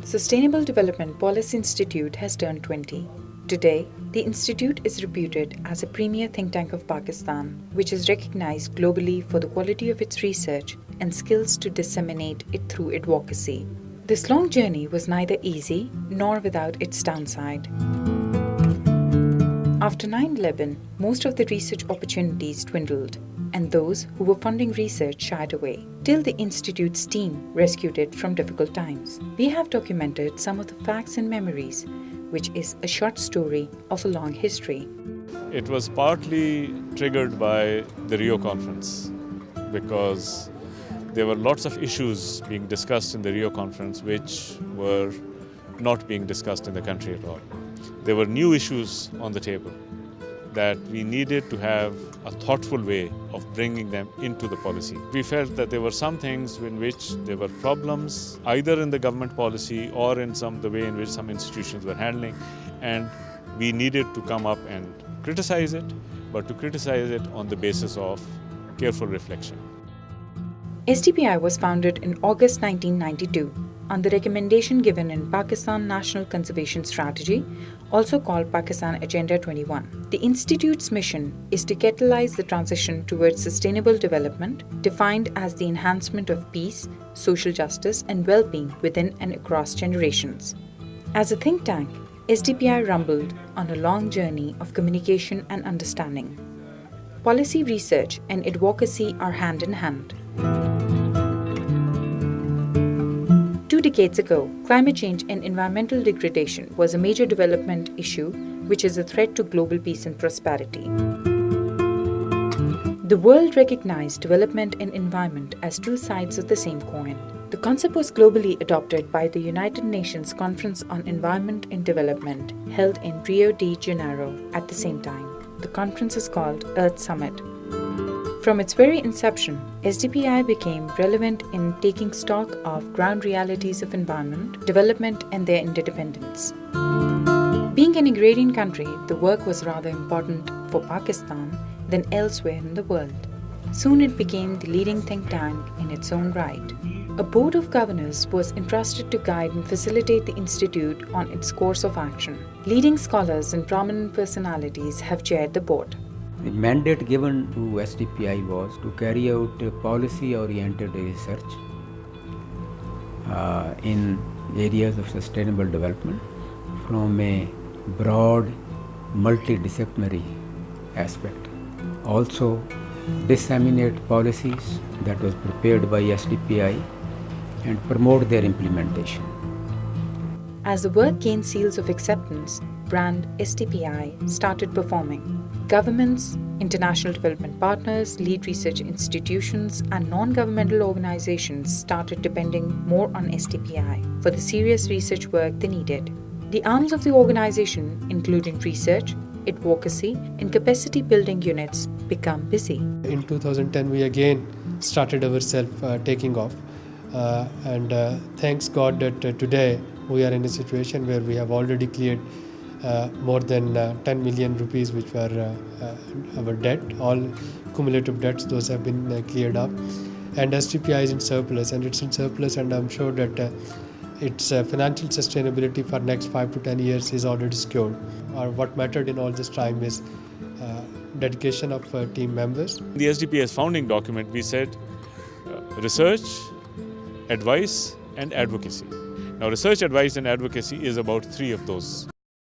Sustainable Development Policy Institute has turned 20. Today, the institute is reputed as a premier think tank of Pakistan, which is recognized globally for the quality of its research and skills to disseminate it through advocacy. This long journey was neither easy nor without its downside. After 9/11, most of the research opportunities dwindled, and those who were funding research shied away, till the Institute's team rescued it from difficult times. We have documented some of the facts and memories, which is a short story of a long history. It was partly triggered by the Rio conference, because there were lots of issues being discussed in the Rio conference which were not being discussed in the country at all. There were new issues on the table that we needed to have a thoughtful way of bringing them into the policy. We felt that there were some things in which there were problems, either in the government policy or in the way in which some institutions were handling, and we needed to come up and criticize it, but to criticize it on the basis of careful reflection. SDPI was founded in August 1992 on the recommendation given in Pakistan National Conservation Strategy, also called Pakistan Agenda 21. The Institute's mission is to catalyze the transition towards sustainable development, defined as the enhancement of peace, social justice, and well-being within and across generations. As a think tank, SDPI rumbled on a long journey of communication and understanding. Policy research and advocacy are hand in hand. 2 decades ago, climate change and environmental degradation was a major development issue which is a threat to global peace and prosperity. The world recognized development and environment as two sides of the same coin. The concept was globally adopted by the United Nations Conference on Environment and Development, held in Rio de Janeiro at the same time. The conference is called Earth Summit. From its very inception, SDPI became relevant in taking stock of ground realities of environment, development, and their interdependence. Being an agrarian country, the work was rather important for Pakistan than elsewhere in the world. Soon it became the leading think tank in its own right. A board of governors was entrusted to guide and facilitate the institute on its course of action. Leading scholars and prominent personalities have chaired the board. The mandate given to SDPI was to carry out policy-oriented research in areas of sustainable development from a broad, multidisciplinary aspect. Also, disseminate policies that was prepared by SDPI and promote their implementation. As the work gained seals of acceptance, brand SDPI started performing. Governments, international development partners, lead research institutions, and non-governmental organizations started depending more on SDPI for the serious research work they needed. The arms of the organization, including research, advocacy, and capacity building units, become busy. In 2010, we again started ourselves taking off. And thanks God that today we are in a situation where we have already cleared more than 10 million rupees, which were our debt. All cumulative debts, those have been cleared up. And SDPI is in surplus, and it's in surplus, and I'm sure that its financial sustainability for next 5 to 10 years is already secured. What mattered in all this time is dedication of team members. In the SDPI's founding document, we said research, advice, and advocacy. Now, research, advice, and advocacy is about 3 of those.